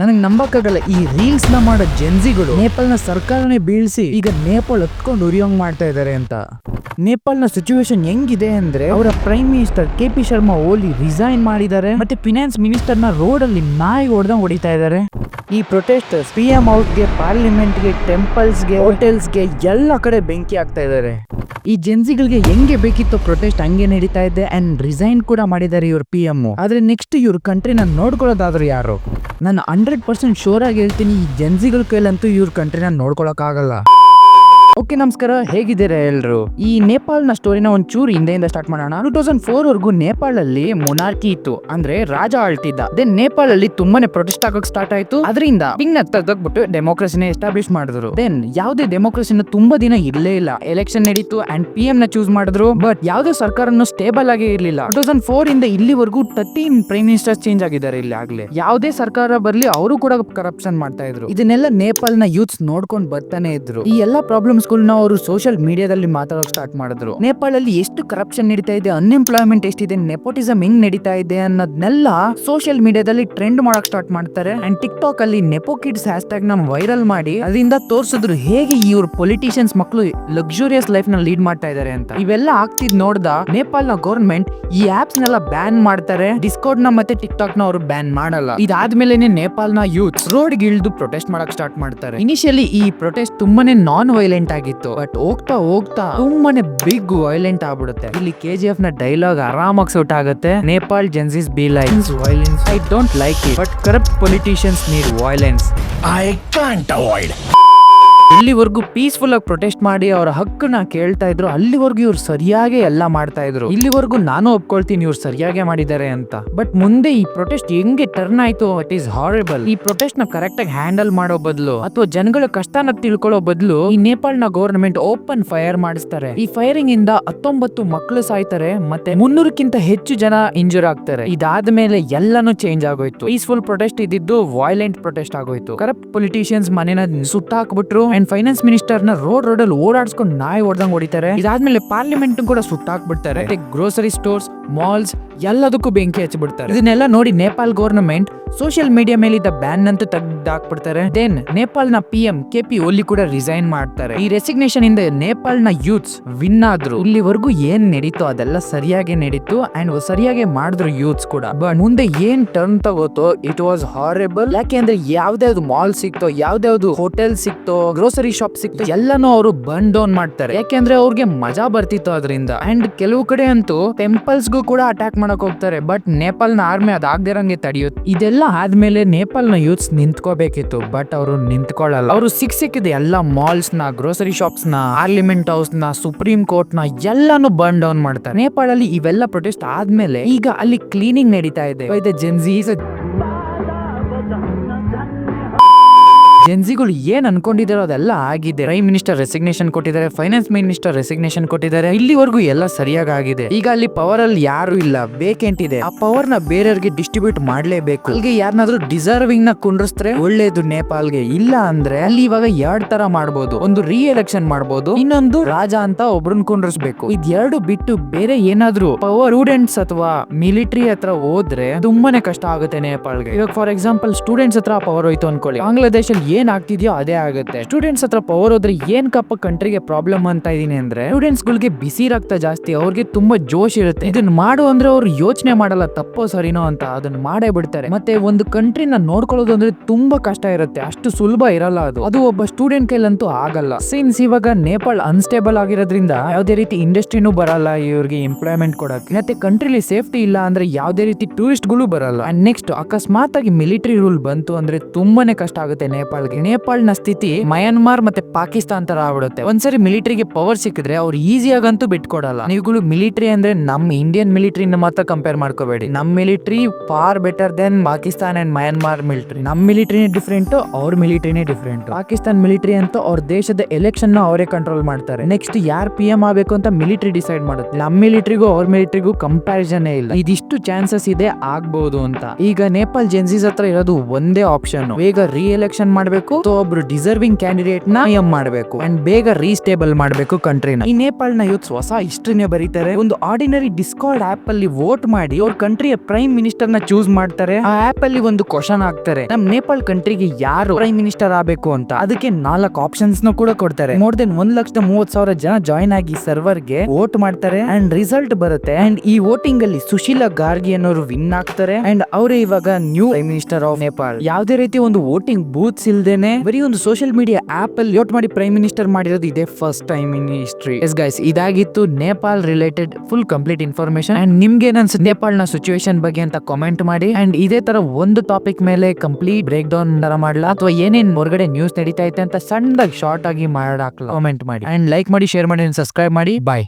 ನನಗೆ ನಂಬಕ್ಕಾಗಲ್ಲ, ಈ ರೀಲ್ಸ್ ನ ಮಾಡೋ ಜೆನ್ಸಿಗಳು ನೇಪಾಲ್ನ ಸರ್ಕಾರನೇ ಬೀಳ್ಸಿ ಈಗ ನೇಪಾಲ್ ಹತ್ಕೊಂಡು ಉರಿಯೋಂಗ್ ಮಾಡ್ತಾ ಇದಾರೆ ಅಂತ. ನೇಪಾಲ್ನ ಸಿಚುವೇಶನ್ ಹೆಂಗಿದೆ ಅಂದ್ರೆ, ಅವರ prime minister KP Sharma Oli resign ಮಾಡಿದ್ದಾರೆ, ಮತ್ತೆ ಫಿನಾನ್ಸ್ ಮಿನಿಸ್ಟರ್ ನ ರೋಡ್ ಅಲ್ಲಿ ನಾಯಿ ಹೊಡೆದಂಗ್ ಹೊಡಿತಾ ಇದ್ದಾರೆ. ಈ ಪ್ರೊಟೆಸ್ಟರ್ಸ್ PM ಹೌಸ್ಗೆ, ಪಾರ್ಲಿಮೆಂಟ್ಗೆ, ಟೆಂಪಲ್ಸ್ಗೆ, ಹೋಟೆಲ್ಸ್ಗೆ ಎಲ್ಲ ಕಡೆ ಬೆಂಕಿ ಆಗ್ತಾ ಇದ್ದಾರೆ. ಈ ಜೆನ್ಸಿಗಳಿಗೆ ಹೆಂಗೆ ಬೇಕಿತ್ತು ಪ್ರೊಟೆಸ್ಟ್ ಹಂಗೆ ನಡೀತಾ ಇದೆ ಅಂಡ್ ರಿಸೈನ್ ಕೂಡ ಮಾಡಿದ್ದಾರೆ ಇವ್ರ PM. ಆದ್ರೆ ನೆಕ್ಸ್ಟ್ ಇವ್ರ ಕಂಟ್ರಿನ ನೋಡ್ಕೊಳ್ಳೋದಾದ್ರು ಯಾರು? ನಾನು 100% ಶೋರ್ ಆಗಿ ಹೇಳ್ತೀನಿ, ಈ ಜೆನ್ಸಿಗಳ ಕೈಲಂತೂ ಇವ್ರ ಕಂಟ್ರಿನ ನೋಡ್ಕೊಳಕ್ ಆಗಲ್ಲ. ಓಕೆ, ನಮಸ್ಕಾರ, ಹೇಗಿದ್ದೀರಾ ಎಲ್ರು? ಈ ನೇಪಾಳ್ನ ಸ್ಟೋರಿನ ಒಂಚೂರು ಹಿಂದೆಯಿಂದ ಸ್ಟಾರ್ಟ್ ಮಾಡೋಣ. 2004 ವರೆಗೂ ನೇಪಾಳ ಅಲ್ಲಿ ಮೊನಾರ್ಕಿ ಇತ್ತು, ಅಂದ್ರೆ ರಾಜ ಆಳ್ತಿದ್ದ. ದೆನ್ ನೇಪಾಳ ಅಲ್ಲಿ ತುಂಬಾನೇ ಪ್ರೊಟೆಸ್ಟ್ ಆಗಕ್ ಸ್ಟಾರ್ಟ್ ಆಯ್ತು. ಅದರಿಂದ ತೆಗೆದ್ಬಿಟ್ಟು ಡೆಮೋಕ್ರಸಿನ ಎಸ್ಟಾಬ್ಲಿಷ್ ಮಾಡಿದ್ರು. ದೆನ್ ಯಾವುದೇ ಡೆಮೋಕ್ರಸಿನ ತುಂಬಾ ದಿನ ಇರ್ಲೇ ಇಲ್ಲ. ಎಲೆಕ್ಷನ್ ನಡೀತು ಅಂಡ್ PM ನ ಚೂಸ್ ಮಾಡಿದ್ರು, ಬಟ್ ಯಾವುದೇ ಸರ್ಕಾರನು ಸ್ಟೇಬಲ್ ಆಗಿ ಇರ್ಲಿಲ್ಲ. 2004 ಇಂದ ಇಲ್ಲಿವರೆಗೂ 13 ಪ್ರೈಮ್ ಮಿನಿಸ್ಟರ್ಸ್ ಚೇಂಜ್ ಆಗಿದ್ದಾರೆ. ಇಲ್ಲಿ ಆಗ್ಲೇ ಯಾವುದೇ ಸರ್ಕಾರ ಬರ್ಲಿ ಅವರು ಕೂಡ ಕರಪ್ಷನ್ ಮಾಡ್ತಾ ಇದ್ರು. ಇದನ್ನೆಲ್ಲ ನೇಪಾಲ್ನ ಯೂತ್ಸ್ ನೋಡ್ಕೊಂಡು ಬರ್ತಾನೆ ಇದ್ರು. ಈ ಎಲ್ಲಾ ಪ್ರಾಬ್ಲಮ್ಸ್ ಅವರು ಸೋಷಿಯಲ್ ಮೀಡಿಯಾದಲ್ಲಿ ಮಾತಾಡೋಕೆ ಸ್ಟಾರ್ಟ್ ಮಾಡಿದ್ರು. ನೇಪಾಳಲ್ಲಿ ಎಷ್ಟು ಕರಪ್ಷನ್ ನಡೀತಾ ಇದೆ, ಅನ್ಎಂಪ್ಲಾಯ್ಮೆಂಟ್ ಎಷ್ಟಿದೆ, ನೆಪೋಟಿಸಮ್ ಹೆಂಗ್ ನಡೀತಾ ಇದೆ ಅನ್ನೋದನ್ನೆಲ್ಲ ಸೋಷಿಯಲ್ ಮೀಡಿಯಾದಲ್ಲಿ ಟ್ರೆಂಡ್ ಮಾಡಕ್ ಸ್ಟಾರ್ಟ್ ಮಾಡ್ತಾರೆ. ಅಂಡ್ ಟಿಕ್ಟಾಕ್ ಅಲ್ಲಿ ನೆಪೋ ಕಿಡ್ಸ್ ಹ್ಯಾಶ್ಟ್ಯಾಗ್ ನ ವೈರಲ್ ಮಾಡಿ ಅದರಿಂದ ತೋರಿಸಿದ್ರು ಹೇಗೆ ಇವ್ರ ಪೊಲಿಟಿಷಿಯನ್ಸ್ ಮಕ್ಕಳು ಲಕ್ಸುರಿಯಸ್ ಲೈಫ್ ನ ಲೀಡ್ ಮಾಡ್ತಾ ಇದಾರೆ ಅಂತ. ಇವೆಲ್ಲ ಆಗ್ತಿದ್ ನೋಡ್ದ ನೇಪಾಲ್ನ ಗವರ್ಮೆಂಟ್ ಈ ಆಪ್ಸ್ ನೆಲ್ಲ ಬ್ಯಾನ್ ಮಾಡ್ತಾರೆ. ಡಿಸ್ಕೌಡ್ ನ ಮತ್ತೆ ಟಿಕ್ಟಾಕ್ ನ ಅವರು ಬ್ಯಾನ್ ಮಾಡಲ್ಲ. ಇದಾದ್ಮೇಲೆ ನೇಪಾಲ್ನ ಯೂತ್ಸ್ ರೋಡ್ ಗಿಳಿದು ಪ್ರೊಟೆಸ್ಟ್ ಮಾಡಕ್ ಸ್ಟಾರ್ಟ್ ಮಾಡ್ತಾರೆ. ಇನಿಷಿಯಲಿ ಈ ಪ್ರೊಟೆಸ್ಟ್ ತುಂಬಾನೇ ನಾನ್ ವೈಲೆಂಟ್ ಆಗಿತ್ತು, ಬಟ್ ಹೋಗ್ತಾ ಹೋಗ್ತಾ ತುಂಬಾನೇ ಬಿಗ್ ವೈಲೆಂಟ್ ಆಗ್ಬಿಡುತ್ತೆ. ಇಲ್ಲಿ KGF ನ ಡೈಲಾಗ್ ಆರಾಮಾಗಿ ಸೂಟ್ ಆಗುತ್ತೆ. Nepal ಜೆನ್ಸಿಸ್ be like violence, I don't like it, but corrupt politicians need violence, I can't avoid. ಇಲ್ಲಿವರೆಗೂ ಪೀಸ್ಫುಲ್ ಆಗಿ ಪ್ರೊಟೆಸ್ಟ್ ಮಾಡಿ ಅವರ ಹಕ್ಕನ್ನ ಕೇಳ್ತಾ ಇದ್ರು, ಅಲ್ಲಿವರೆಗೂ ಇವ್ರು ಸರಿಯಾಗಿ ಎಲ್ಲ ಮಾಡ್ತಾ ಇದ್ರು. ಇಲ್ಲಿವರೆಗೂ ನಾನು ಒಪ್ಕೊಳ್ತೀನಿ ಇವ್ರು ಸರಿಯಾಗಿ ಮಾಡಿದ್ದಾರೆ ಅಂತ. ಬಟ್ ಮುಂದೆ ಈ ಪ್ರೊಟೆಸ್ಟ್ ಹೆಂಗೆ ಟರ್ನ್ ಆಯ್ತು, ಇಟ್ ಈಸ್ ಹಾರಿಬಲ್. ಈ ಪ್ರೊಟೆಸ್ಟ್ ನ ಕರೆಕ್ಟ್ ಆಗಿ ಹ್ಯಾಂಡಲ್ ಮಾಡೋ ಬದಲು ಅಥವಾ ಜನಗಳ ಕಷ್ಟನ ತಿಳ್ಕೊಳ್ಳೋ ಬದಲು ಈ ನೇಪಾಳ್ನ ಗವರ್ನಮೆಂಟ್ ಓಪನ್ ಫೈರ್ ಮಾಡಿಸ್ತಾರೆ. ಈ ಫೈರಿಂಗ್ ಇಂದ 19 ಮಕ್ಕಳು ಸಾಯ್ತಾರೆ, ಮತ್ತೆ 300ಕ್ಕಿಂತ ಹೆಚ್ಚು ಜನ ಇಂಜೂರ್ ಆಗ್ತಾರೆ. ಇದಾದ್ಮೇಲೆ ಎಲ್ಲಾನು ಚೇಂಜ್ ಆಗೋಯ್ತು. ಪೀಸ್ಫುಲ್ ಪ್ರೊಟೆಸ್ಟ್ ಇದ್ದಿದ್ದು ವೈಲೆಂಟ್ ಪ್ರೊಟೆಸ್ಟ್ ಆಗೋಯ್ತು. ಕರಪ್ಟ್ ಪೊಲಿಟಿಷಿಯನ್ಸ್ ಮನೆನ ಸುಟ್ಟಾಕ್ಬಿಟ್ರು. ಫೈನಾನ್ಸ್ ಮಿನಿಸ್ಟರ್ ನ ರೋಡ್ ಅಲ್ಲಿ ಓಡಾಡ್ಸ್ಕೊಂಡು ನಾಯಿ ಹೊಡೆದಂಗ್ ಹೊಡಿತಾರೆ. ಇದಾದ್ಮೇಲೆ ಪಾರ್ಲಿಮೆಂಟ್ ಕೂಡ ಸುಟ್ಟಾಕ್ಬಿಡ್ತಾರೆ. ಗ್ರೋಸರಿ ಸ್ಟೋರ್ಸ್, ಮಾಲ್ಸ್ ಎಲ್ಲದಕ್ಕೂ ಬೆಂಕಿ ಹಚ್ಚಿಬಿಡ್ತಾರೆ. ಇದನ್ನೆಲ್ಲ ನೋಡಿ ನೇಪಾಲ್ ಗವರ್ನಮೆಂಟ್ ಸೋಷಿಯಲ್ ಮೀಡಿಯಾ ಮೇಲಿದ್ದ ಬ್ಯಾನ್ ಅಂತೂ ತೆಗೆದಾಕ್ಬಿಡ್ತಾರೆ. ದೆನ್ ನೇಪಾಲ್ನ PM KP ಓಲಿ ಕೂಡ ರಿಸೈನ್ ಮಾಡ್ತಾರೆ. ಈ ರೆಸಿಗ್ನೇಷನ್ ಇಂದ ನೇಪಾಲ್ನ ಯೂತ್ಸ್ ವಿನ್ ಆದ್ರು. ಇಲ್ಲಿವರೆಗೂ ಏನ್ ನಡೀತೋ ಅದೆಲ್ಲ ಸರಿಯಾಗಿ ನಡೀತು ಅಂಡ್ ಸರಿಯಾಗಿ ಮಾಡಿದ್ರು ಯೂತ್ಸ್ ಕೂಡ. ಬಟ್ ಮುಂದೆ ಏನ್ ಟರ್ನ್ ತಗೋತೋ ಇಟ್ ವಾಸ್ ಹಾರಿಬಲ್. ಯಾಕೆಂದ್ರೆ ಯಾವ್ದಾವ್ದು ಮಾಲ್ ಸಿಕ್ತೋ, ಯಾವ್ದಾವ್ದು ಹೋಟೆಲ್ ಸಿಕ್ತೋ, ಗ್ರೋಸರಿ ಶಾಪ್ ಸಿಕ್ತೋ ಎಲ್ಲಾನು ಅವರು ಬರ್ನ್ ಡೌನ್ ಮಾಡ್ತಾರೆ. ಯಾಕೆಂದ್ರೆ ಅವ್ರಿಗೆ ಮಜಾ ಬರ್ತಿತ್ತು ಅದರಿಂದ. ಅಂಡ್ ಕೆಲವು ಕಡೆ ಅಂತೂ ಟೆಂಪಲ್ಸ್ಗೂ ಕೂಡ ಅಟ್ಯಾಕ್ ಮಾಡಕ್ ಹೋಗ್ತಾರೆ. ಬಟ್ ನೇಪಾಲ್ನ ಆರ್ಮಿ ಅದಾಗ್ದಿರಂಗೆ ತಡೆಯುತ್ತೆ. ಇದೆಲ್ಲ ಆದ್ಮೇಲೆ ನೇಪಾಲ್ನ ಯೂತ್ಸ್ ನಿಂತ್ಕೋಬೇಕಿತ್ತು, ಬಟ್ ಅವರು ನಿಂತ್ಕೊಳ್ಳಲ್ಲ. ಅವರು ಸಿಕ್ಕಿದ ಎಲ್ಲ ಮಾಲ್ಸ್ ನ, ಗ್ರೋಸರಿ ಶಾಪ್ಸ್ ನ, ಪಾರ್ಲಿಮೆಂಟ್ ಹೌಸ್ ನ, ಸುಪ್ರೀಂ ಕೋರ್ಟ್ ನ ಎಲ್ಲಾನು ಬರ್ನ್ ಡೌನ್ ಮಾಡ್ತಾರೆ. ನೇಪಾಳಲ್ಲಿ ಇವೆಲ್ಲ ಪ್ರೊಟೆಸ್ಟ್ ಆದ್ಮೇಲೆ ಈಗ ಅಲ್ಲಿ ಕ್ಲೀನಿಂಗ್ ನಡೀತಾ ಇದೆ. ಜೆನ್ಸಿಗಳು ಏನ್ ಅನ್ಕೊಂಡಿದಾರೋ ಅದೆಲ್ಲ ಆಗಿದೆ. ಪ್ರೈಮ್ ಮಿನಿಸ್ಟರ್ ರೆಸಿಗ್ನೇಷನ್ ಕೊಟ್ಟಿದ್ದಾರೆ, ಫೈನಾನ್ಸ್ ಮಿನಿಸ್ಟರ್ ರೆಸಿಗ್ನೇಷನ್ ಕೊಟ್ಟಿದ್ದಾರೆ. ಇಲ್ಲಿವರೆಗೂ ಎಲ್ಲ ಸರಿಯಾಗಿ ಆಗಿದೆ. ಈಗ ಅಲ್ಲಿ ಪವರ್ ಅಲ್ಲಿ ಯಾರು ಇಲ್ಲ, ಬೇಕೆಂಟ್ ಇದೆ. ಆ ಪವರ್ ನ ಬೇರೆಯವ್ರಿಗೆ ಡಿಸ್ಟ್ರಿಬ್ಯೂಟ್ ಮಾಡ್ಲೇಬೇಕು. ಅಲ್ಲಿಗೆ ಯಾರನ್ನಾದ್ರೂ ಡಿಸರ್ವಿಂಗ್ ನ ಕುಂಡ್ರಿಸಿದ್ರೆ ಒಳ್ಳೇದು ನೇಪಾಲ್ಗೆ. ಇಲ್ಲ ಅಂದ್ರೆ ಅಲ್ಲಿ ಇವಾಗ 2 ತರ ಮಾಡ್ಬೋದು. ಒಂದು ಎಲೆಕ್ಷನ್ ಮಾಡ್ಬೋದು, ಇನ್ನೊಂದು ರಾಜ ಅಂತ ಒಬ್ರನ್ನ ಕುಂಡ್ರಿಸ್ಬೇಕು. ಇದ್2 ಬಿಟ್ಟು ಬೇರೆ ಏನಾದ್ರೂ ಪವರ್ ಸ್ಟೂಡೆಂಟ್ಸ್ ಅಥವಾ ಮಿಲಿಟರಿ ಹತ್ರ ಹೋದ್ರೆ ತುಂಬಾನೇ ಕಷ್ಟ ಆಗುತ್ತೆ ನೇಪಾಲ್ಗೆ. ಇವಾಗ ಫಾರ್ ಎಕ್ಸಾಂಪಲ್ ಸ್ಟೂಡೆಂಟ್ಸ್ ಹತ್ರ ಪವರ್ ಹೋಯ್ತು ಅನ್ಕೊಳ್ಳಿ, ಬಾಂಗ್ಲಾದೇಶಲ್ಲಿ ಏನ್ ಆಗ್ತಿದ್ಯೋ ಅದೇ ಆಗುತ್ತೆ. ಸ್ಟೂಡೆಂಟ್ಸ್ ಹತ್ರ ಪವರ್ ಹೋದ್ರೆ ಏನ್ ಕಪ್ಪ ಕಂಟ್ರಿಗೆ ಪ್ರಾಬ್ಲಮ್ ಅಂತ ಇದೀನಿ ಅಂದ್ರೆ, ಸ್ಟೂಡೆಂಟ್ಸ್ ಗಳಿಗೆ ಬಿಸಿ ರಕ್ತ ಜಾಸ್ತಿ, ಅವ್ರಿಗೆ ತುಂಬಾ ಜೋಶ್ ಇರುತ್ತೆ. ಇದನ್ನ ಮಾಡು ಅಂದ್ರೆ ಅವ್ರು ಯೋಚನೆ ಮಾಡಲ್ಲ ತಪ್ಪೋ ಸರಿನೋ ಅಂತ, ಅದನ್ನ ಮಾಡೇ ಬಿಡ್ತಾರೆ. ಮತ್ತೆ ಒಂದು ಕಂಟ್ರಿನ ನೋಡ್ಕೊಳ್ಳೋದು ಅಂದ್ರೆ ತುಂಬಾ ಕಷ್ಟ ಇರುತ್ತೆ, ಅಷ್ಟು ಸುಲಭ ಇರಲ್ಲ ಅದು ಒಬ್ಬ ಸ್ಟೂಡೆಂಟ್ ಕೈಲಂತೂ ಆಗಲ್ಲ. ಸಿನ್ಸ್ ಇವಾಗ ನೇಪಾಳ್ ಅನ್ಸ್ಟೇಬಲ್ ಆಗಿರೋದ್ರಿಂದ ಯಾವುದೇ ರೀತಿ ಇಂಡಸ್ಟ್ರಿನೂ ಬರಲ್ಲ ಇವ್ರಿಗೆ ಎಂಪ್ಲಾಯ್ಮೆಂಟ್ ಕೊಡಕ್ಕೆ. ಮತ್ತೆ ಕಂಟ್ರಿಲಿ ಸೇಫ್ಟಿ ಇಲ್ಲ ಅಂದ್ರೆ ಯಾವುದೇ ರೀತಿ ಟೂರಿಸ್ಟ್ ಗಳು ಬರಲ್ಲ. ಅಂಡ್ ನೆಕ್ಸ್ಟ್ ಅಕಸ್ಮಾತ್ ಆಗಿ ಮಿಲಿಟರಿ ರೂಲ್ ಬಂತು ಅಂದ್ರೆ ತುಂಬಾನೇ ಕಷ್ಟ ಆಗುತ್ತೆ ನೇಪಾಳ್ನ ಸ್ಥಿತಿ ಮಯನ್ಮಾರ್ ಮತ್ತೆ ಪಾಕಿಸ್ತಾನ್ ತರ ಆಗ್ಬಿಡುತ್ತೆ. ಒಂದ್ಸರಿ ಮಿಲಿಟರಿಗೆ ಪವರ್ ಸಿಕ್ಕಿದ್ರೆ ಅವ್ರು ಈಸಿಯಾಗಂತೂ ಬಿಟ್ಕೊಡಲ್ಲ. ನೀವುಗಳು ಮಿಲಿಟರಿ ಅಂದ್ರೆ ನಮ್ಮ ಇಂಡಿಯನ್ ಮಿಲಿಟರಿನ ಮಾತ್ರ ಕಂಪೇರ್ ಮಾಡ್ಕೋಬೇಡಿ. ನಮ್ military far better than Pakistan and Myanmar military. ನಮ್ ಮಿಲಿಟರಿನೇ ಡಿಫ್ರೆಂಟ್, ಅವ್ರ ಮಿಲಿಟರಿನೇ ಡಿಫ್ರೆಂಟ್. ಪಾಕಿಸ್ತಾನ್ ಮಿಲಿಟರಿ ಅಂತ ಅವ್ರ ದೇಶದ ಎಲೆಕ್ಷನ್ ನ ಅವರೇ ಕಂಟ್ರೋಲ್ ಮಾಡ್ತಾರೆ. ನೆಕ್ಸ್ಟ್ ಯಾರು PM ಆಗ್ಬೇಕು ಅಂತ ಮಿಲಿಟರಿ ಡಿಸೈಡ್ ಮಾಡುತ್ತೆ. ನಮ್ ಮಿಲಿಟರಿಗೂ ಅವ್ರ ಮಿಲಿಟರಿಗೂ ಕಂಪ್ಯಾರಿಸನ್ ಇಲ್ಲ. ಇದಿಷ್ಟು ಚಾನ್ಸಸ್ ಇದೆ ಆಗ್ಬಹುದು ಅಂತ. ಈಗ ನೇಪಾಲ್ ಜೆನ್ಸಿಸ್ ಹತ್ರ ಇರೋದು ಒಂದೇ ಆಪ್ಷನ್, ಬೇಗ ಎಲೆಕ್ಷನ್ ಮಾಡ್ಬೇಕು ಮಾಡ್ಬೇಕು, ಒಬ್ರು ಡಿಸರ್ವಿಂಗ್ ಕ್ಯಾಂಡಿಡೇಟ್ ನ ಮಾಡ್ಬೇಕು ಅಂಡ್ ಬೇಗ ರೀಸ್ಟೇಬಲ್ ಮಾಡ್ಬೇಕು ಕಂಟ್ರಿನ. ಈ ನೇಪಾಳ ನ ಯೂತ್ಸ್ ಹೊಸ ಹಿಸ್ಟ್ರಿನೇ ಬರೀತಾರೆ. ಒಂದು ಆರ್ಡಿನರಿ ಡಿಸ್ಕಾರ್ಡ್ ಆಪ್ ಅಲ್ಲಿ ವೋಟ್ ಮಾಡಿ ಅವ್ರ ಕಂಟ್ರಿಯ ಪ್ರೈಮ್ ಮಿನಿಸ್ಟರ್ ನ ಚೂಸ್ ಮಾಡ್ತಾರೆ. ಆ ಆಪ್ ಅಲ್ಲಿ ಒಂದು ಕ್ವಶನ್ ಹಾಕ್ತಾರೆ, ನಮ್ ನೇಪಾಳ ಕಂಟ್ರಿಗೆ ಯಾರು ಪ್ರೈಮ್ ಮಿನಿಸ್ಟರ್ ಆಗಬೇಕು ಅಂತ. ಅದಕ್ಕೆ 4 ಆಪ್ಷನ್ಸ್ ನ ಕೂಡ ಕೊಡ್ತಾರೆ. ಮೋರ್ ದೆನ್ 1,30,000 ಜನ ಜಾಯ್ನ್ ಆಗಿ ಸರ್ವರ್ ಗೆ ವೋಟ್ ಮಾಡ್ತಾರೆ ಅಂಡ್ ರಿಸಲ್ಟ್ ಬರುತ್ತೆ. ಅಂಡ್ ಈ ವೋಟಿಂಗ್ ಅಲ್ಲಿ ಸುಶೀಲಾ ಗಾರ್ಗಿ ಅನ್ನೋರು ವಿನ್ ಆಗ್ತಾರೆ ಅಂಡ್ ಅವರೇ ಇವಾಗ new prime minister of Nepal. ಯಾವುದೇ ರೀತಿ ಒಂದು ವೋಟಿಂಗ್ ಬೂತ್ಸ್ ಇಲ್ದೇನೆ ಬರೀ ಒಂದು ಸೋಷಿಯಲ್ ಮೀಡಿಯಾ ಆಪ್ ಅಲ್ಲಿ ವೋಟ್ ಮಾಡಿ ಪ್ರೈಮ್ ಮಿನಿಸ್ಟರ್ ಮಾಡಿರೋದು ಇದೇ first time in history. Yes guys, ಇದಾಗಿತ್ತು Nepal related full complete information. And ನಿಮ್ಗೆ ಏನ್ಸುತ್ತೆ ನೇಪಾಳ ನ ಸಿಚುವೇಶನ್ ಬಗ್ಗೆ ಅಂತ ಕಾಮೆಂಟ್ ಮಾಡಿ. ಅಂಡ್ ಇದೇ ತರ ಒಂದು ಟಾಪಿಕ್ ಮೇಲೆ ಕಂಪ್ಲೀಟ್ ಬ್ರೇಕ್ ಡೌನ್ ತರ ಮಾಡ್ಲಾ ಅಥವಾ ಏನೇನ್ ಹೊರಗಡೆ ನ್ಯೂಸ್ ನಡೀತಾ ಐತೆ ಅಂತ ಸಣ್ಣದಾಗಿ ಶಾರ್ಟ್ ಆಗಿ ಮಾಡಾಕ್ಲ ಕಾಮೆಂಟ್ ಮಾಡಿ. ಅಂಡ್ ಲೈಕ್ ಮಾಡಿ, ಶೇರ್ ಮಾಡಿ, ಸಬ್ಸ್ಕ್ರೈಬ್ ಮಾಡಿ. ಬಾಯ್.